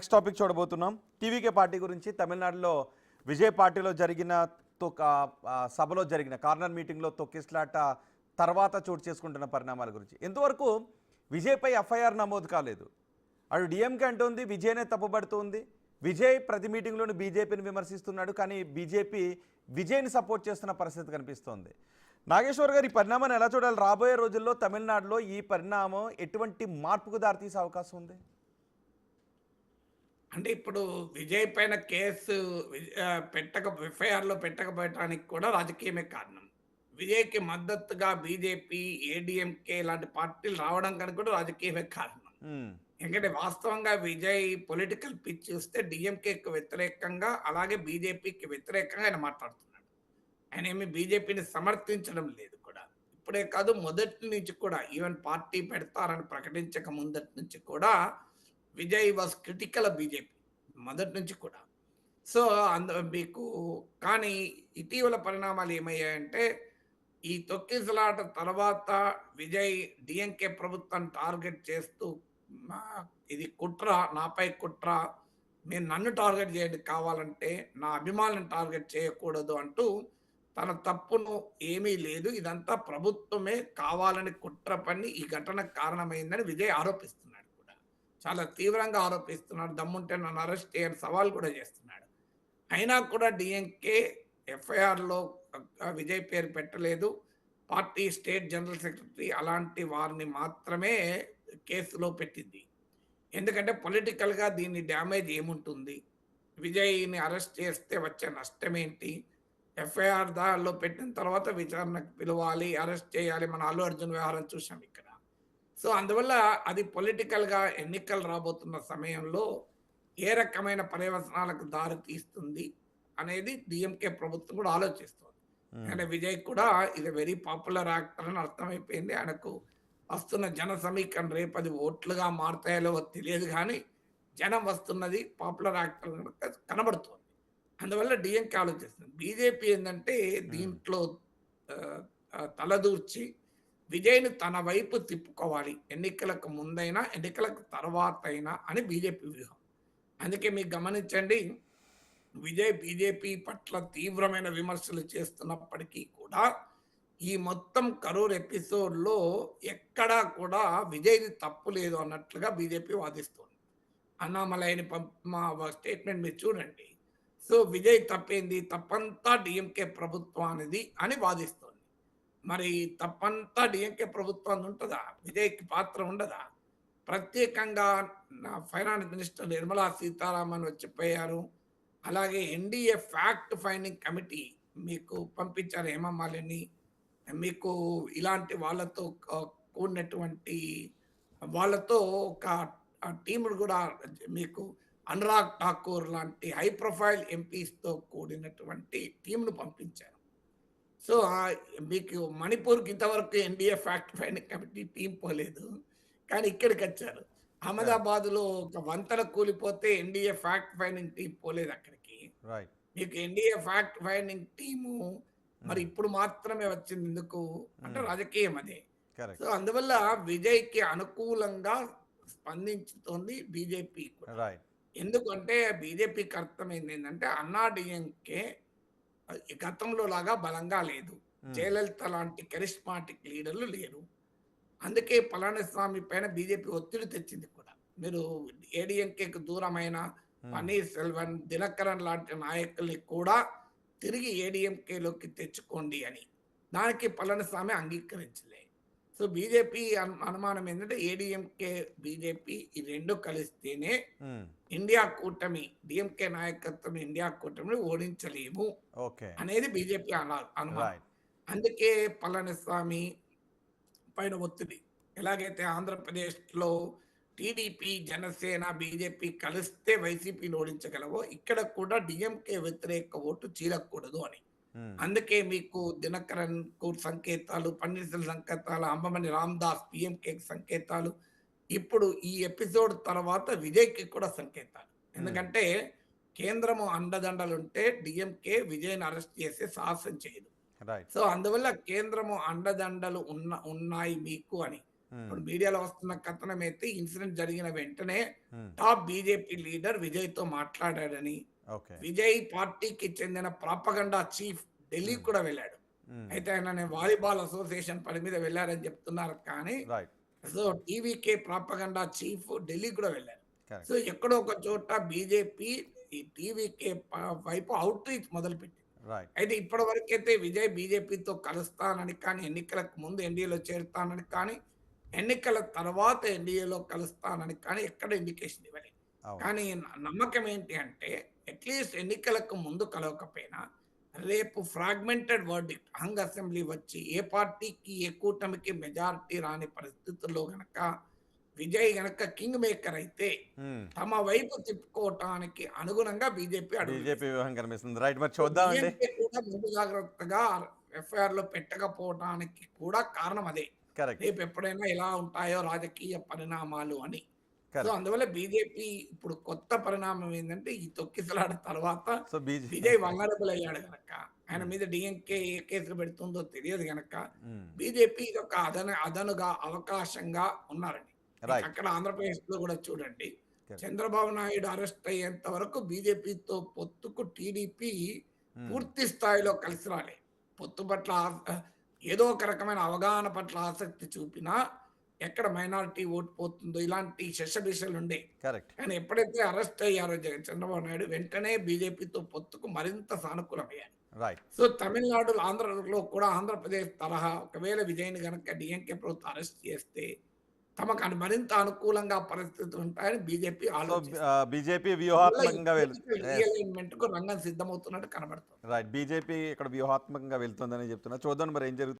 Next topic చూడబోతున్నాం. TVK party గురించి. తమిళనాడులో విజయ్ పార్టీలో జరిగిన సభలో జరిగిన కార్నర్ మీటింగ్లో తొక్కిస్లాట తర్వాత చోటు చేసుకుంటున్న పరిణామాల గురించి. ఎంతవరకు విజయ్పై ఎఫ్ఐఆర్ నమోదు కాలేదు. అటు డిఎంకే అంటోంది విజయ్నే తప్పుపడుతోంది. విజయ్ ప్రతి మీటింగ్లోనూ బీజేపీని విమర్శిస్తున్నాడు, కానీ బీజేపీ విజయ్ని సపోర్ట్ చేస్తున్న పరిస్థితి కనిపిస్తోంది. నాగేశ్వర్ గారు, ఈ పరిణామాన్ని ఎలా చూడాలి? రాబోయే రోజుల్లో తమిళనాడులో ఈ పరిణామం ఎటువంటి మార్పుకు దారితీసే అవకాశం ఉంది? అంటే ఇప్పుడు విజయ్ పైన కేసు ఎఫ్ఐఆర్‌లో పెట్టకపోవటానికి కూడా రాజకీయమే కారణం. విజయ్‌కి మద్దతుగా బీజేపీ, ఏడీఎంకే లాంటి పార్టీలు రావడం కనుక కూడా రాజకీయమే కారణం. ఎందుకంటే వాస్తవంగా విజయ్ పొలిటికల్ పిచ్ చూస్తే డీఎంకేకి వ్యతిరేకంగా, అలాగే బీజేపీకి వ్యతిరేకంగా ఆయన మాట్లాడుతున్నాడు. ఆయన ఏమి బీజేపీని సమర్థించడం లేదు కూడా. ఇప్పుడే కాదు, మొదటి నుంచి కూడా, ఈవెన్ పార్టీ పెడతారని ప్రకటించక ముందటి నుంచి కూడా Vijay was critical of BJP మొదటి నుంచి కూడా. సో మీకు కానీ ఇటీవల పరిణామాలు ఏమయ్యాయంటే, ఈ తొక్కిసలాట తర్వాత విజయ్ డిఎంకే ప్రభుత్వాన్ని టార్గెట్ చేస్తూ ఇది కుట్ర, నాపై కుట్ర, మీరు నన్ను టార్గెట్ చేయండి, కావాలంటే నా అభిమానులను టార్గెట్ చేయకూడదు అంటూ తన తప్పును ఏమీ లేదు, ఇదంతా ప్రభుత్వమే కావాలని కుట్ర పని ఈ ఘటనకు కారణమైందని విజయ్ ఆరోపిస్తున్నాడు. చాలా తీవ్రంగా ఆరోపిస్తున్నాడు. దమ్ముంటే నన్ను అరెస్ట్ చేయని సవాల్ కూడా చేస్తున్నాడు. అయినా కూడా డిఎంకే ఎఫ్ఐఆర్‌లో విజయ్ పేరు పెట్టలేదు. పార్టీ స్టేట్ జనరల్ సెక్రటరీ అలాంటి వారిని మాత్రమే కేసులో పెట్టింది. ఎందుకంటే పొలిటికల్‌గా దీన్ని డ్యామేజ్ ఏముంటుంది? విజయ్‌ని అరెస్ట్ చేస్తే వచ్చే నష్టమేంటి? ఎఫ్ఐఆర్ దానిలో పెట్టిన తర్వాత విచారణకు పిలవాలి, అరెస్ట్ చేయాలి. మన అల్లు అర్జున్ వ్యవహారం చూసాం ఇక్కడ. సో అందువల్ల అది పొలిటికల్‌గా ఎన్నికలు రాబోతున్న సమయంలో ఏ రకమైన పర్యవసనాలకు దారి తీస్తుంది అనేది డిఎంకే ప్రభుత్వం కూడా ఆలోచిస్తుంది. అంటే విజయ్ కూడా ఇది వెరీ పాపులర్ యాక్టర్ అని అర్థమైపోయింది. ఆయనకు వస్తున్న జన సమీకరణ రేపు అది ఓట్లుగా మారుతాయో తెలియదు, కానీ జనం వస్తున్నది పాపులర్ యాక్టర్ కనబడుతుంది. అందువల్ల డిఎంకే ఆలోచిస్తుంది. బీజేపీ ఏంటంటే దీంట్లో తలదూర్చి విజయ్‌ని తన వైపు తిప్పుకోవాలి, ఎన్నికలకు ముందైనా ఎన్నికలకు తర్వాత అయినా అని బీజేపీ వ్యూహం. అందుకే మీరు గమనించండి, విజయ్ బీజేపీ పట్ల తీవ్రమైన విమర్శలు చేస్తున్నప్పటికీ కూడా ఈ మొత్తం కరూర్ ఎపిసోడ్‌లో ఎక్కడా కూడా విజయ్‌ది తప్పు లేదు అన్నట్లుగా బీజేపీ వాదిస్తోంది. అన్నామలైని స్టేట్మెంట్ మీరు చూడండి. సో విజయ్ తప్పేంది? తప్పంతా డిఎంకే ప్రభుత్వానిది అని వాదిస్తోంది. మరి తప్పంతా డిఎంకే ప్రభుత్వం ఉంటుందా? విజయ్‌కి పాత్ర ఉండదా? ప్రత్యేకంగా ఫైనాన్స్ మినిస్టర్ నిర్మలా సీతారామన్ వచ్చిపోయారు. అలాగే ఎన్డీఏ ఫ్యాక్ట్ ఫైండింగ్ కమిటీ మీకు పంపించారు హేమమాలిని. మీకు ఇలాంటి వాళ్ళతో కూడినటువంటి వాళ్ళతో ఒక టీములు కూడా మీకు అనురాగ్ ఠాకూర్ లాంటి హై ప్రొఫైల్ ఎంపీస్‌తో కూడినటువంటి టీంను పంపించారు. సో మీకు మణిపూర్‌కి ఇంతవరకు NDA fact finding committee team పోలేదు, కానీ ఇక్కడికి వచ్చారు. అహ్మదాబాద్‌లో ఒక వంతెన కూలిపోతే ఎన్డీఏ ఫ్యాక్ట్ ఫైండింగ్ టీం పోలేదు అక్కడికి. మీకు ఎన్డీఏ ఫ్యాక్ట్ ఫైండింగ్ టీము మరి ఇప్పుడు మాత్రమే వచ్చింది ఎందుకు అంటే రాజకీయం అదే. సో అందువల్ల విజయ్‌కి అనుకూలంగా స్పందించుతోంది బీజేపీ కూడా. ఎందుకంటే బీజేపీకి అర్థమైంది ఏంటంటే, అన్నా డిఎంకే గతంలో లాగా బలంగా లేదు. జయలలిత లాంటి కరిస్మాటిక్ లీడర్లు లేరు. అందుకే పళనిస్వామి పైన బీజేపీ ఒత్తిడి తెచ్చింది కూడా. మీరు ఏడీఎంకేకు దూరమైన పన్నీర్ సెల్వన్, దినకరన్ లాంటి నాయకుల్ని కూడా తిరిగి ఏడీఎంకేలోకి తెచ్చుకోండి అని. దానికి పళనిస్వామి అంగీకరించలే. సో బీజేపీ అనుమానం ఏంటంటే, ఏడీఎంకే బీజేపీ ఈ రెండు కలిస్తేనే ఇండియా కూటమి, డిఎంకే నాయకత్వం ఇండియా కూటమిని ఓడించలేము అనేది బీజేపీ అనుమానం. అందుకే పళనిస్వామి పైన ఒత్తిడి. ఎలాగైతే ఆంధ్రప్రదేశ్లో టీడీపీ, జనసేన, బీజేపీ కలిస్తే వైసీపీని ఓడించగలవో, ఇక్కడ కూడా డిఎంకే వ్యతిరేక ఓటు చీలకూడదు అని. అందుకే మీకు దినకరన్ కు సంకేతాలు, పన్నీర్సెల్వం సంకేతాలు, అంబమణి రామదాస్ పిఎంకేకి సంకేతాలు, ఇప్పుడు ఈ ఎపిసోడ్ తర్వాత విజయ్‌కి కూడా సంకేతాలు. ఎందుకంటే కేంద్రము అండదండలుంటే డిఎంకే విజయ్‌ని అరెస్ట్ చేసే సాహసం చేయదు. సో అందువల్ల కేంద్రము అండదండలు ఉన్నాయి మీకు అని. ఇప్పుడు మీడియాలో వస్తున్న కథనం అయితే ఇన్సిడెంట్ జరిగిన వెంటనే ఉమ్, టాప్ బీజేపీ లీడర్ విజయ్‌తో మాట్లాడాడని, ఓకే. విజయ్ పార్టీకి చెందిన ప్రాపగండా చీఫ్ ఢిల్లీకి ఉమ్, కూడా వెళ్ళాడు. ఉమ్, అయితే ఆయన నేను వాలీబాల్ అసోసియేషన్ పని మీద వెళ్లారని చెప్తున్నారు కానీ, right. So TVK propaganda chief ఢిల్లీకి కూడా వెళ్లారు. So correct. ఎక్కడో ఒక చోట బీజేపీ ఈ టీవీకే వైపు అవుట్‌రీచ్ మొదలుపెట్టింది. రైట్. అయితే ఇప్పటి వరకైతే విజయ్ బీజేపీతో కలుస్తానని కానీ, ఎన్నికలకు ముందు ఎన్‌డీఏలో చేరుతానని కానీ, ఎన్నికల తర్వాత ఎన్‌డీఏలో కలుస్తానని కానీ ఎక్కడ ఇండికేషన్ ఇవ్వలేదు. అవును. కానీ నమ్మకం ఏంటి అంటే అట్‌లీస్ట్ ఎన్నికలకు ముందు కలవకపోయినా రేపు ఫ్రాగ్మెంటెడ్ వర్డిక్ట్ హంగ్ అసెంబ్లీ వచ్చి ఏ పార్టీకి, ఏ కూటమికి మెజారిటీ రాని పరిస్థితుల్లో గనక విజయ్ గనక కింగ్ మేకర్ అయితే ఉమ్, తమ వైపు తిప్పుకోవటానికి అనుగుణంగా బీజేపీ అడుగులు బీజేపీ వేస్తుంది. వ్యూహం కనిపిస్తుంది. రైట్, మరి చూద్దామండి. డీఎంకే కూడా ముందు జాగ్రత్తగా ఎఫ్ఐఆర్‌లో పెట్టకపోవటానికి కూడా కారణం అదే. కరెక్ట్. రేపు ఎప్పుడైనా ఎలా ఉంటాయో రాజకీయ పరిణామాలు అని. So, correct. అందువల్ల బీజేపీ ఇప్పుడు కొత్త పరిణామం ఏందంటే, ఈ తొక్కిసలాట తర్వాత సో విజయ్ వల్నరబుల్ అయ్యాడు గనక, ఆయన మీద డీఎంకే ఏ కేసులు పెడుతుందో తెలియదు గనక, బీజేపీ ఇదొక అదనుగా, అవకాశంగా ఉన్నారండి. రైట్. అక్కడ ఆంధ్రప్రదేశ్‌లో కూడా చూడండి. కరెక్ట్. చంద్రబాబు నాయుడు అరెస్ట్ అయ్యేంత వరకు బీజేపీతో పొత్తుకు టీడీపీ పూర్తి స్థాయిలో కలిసి రాలే. పొత్తు పట్ల ఏదో ఒక రకమైన అవగాహన పట్ల ఆసక్తి చూపినా, ఎక్కడ మైనారిటీ ఓటు పోతుందో ఇలాంటి శషబిషలుండేవి. కరెక్ట్. కానీ ఎప్పుడైతే అరెస్ట్ అయ్యారో చంద్రబాబు నాయుడు వెంటనే బీజేపీతో పొత్తుకు మరింత సానుకూలమయ్యారు. రైట్. సో తమిళనాడు, ఆంధ్రలో కూడా ఆంధ్రప్రదేశ్ తరహా ఒకవేళ విజయ్‌ని గనక డీఎంకే ప్రభుత్వం అరెస్ట్ చేస్తే తమకు మరింత అనుకూలంగా పరిస్థితులు ఉంటాయని బీజేపీ సో ఆలోచిస్తుంది. బీజేపీ అందువల్ల వ్యూహాత్మకంగా పొలిటికల్ రీఅలైన్‌మెంట్‌కు రంగం సిద్ధమవుతున్నట్టు కనబడుతుంది. రైట్. బీజేపీ ఇక్కడ వ్యూహాత్మకంగా వెళ్తుందని చెప్తున్నా. చూద్దాం మరి ఏం జరుగుతుంది.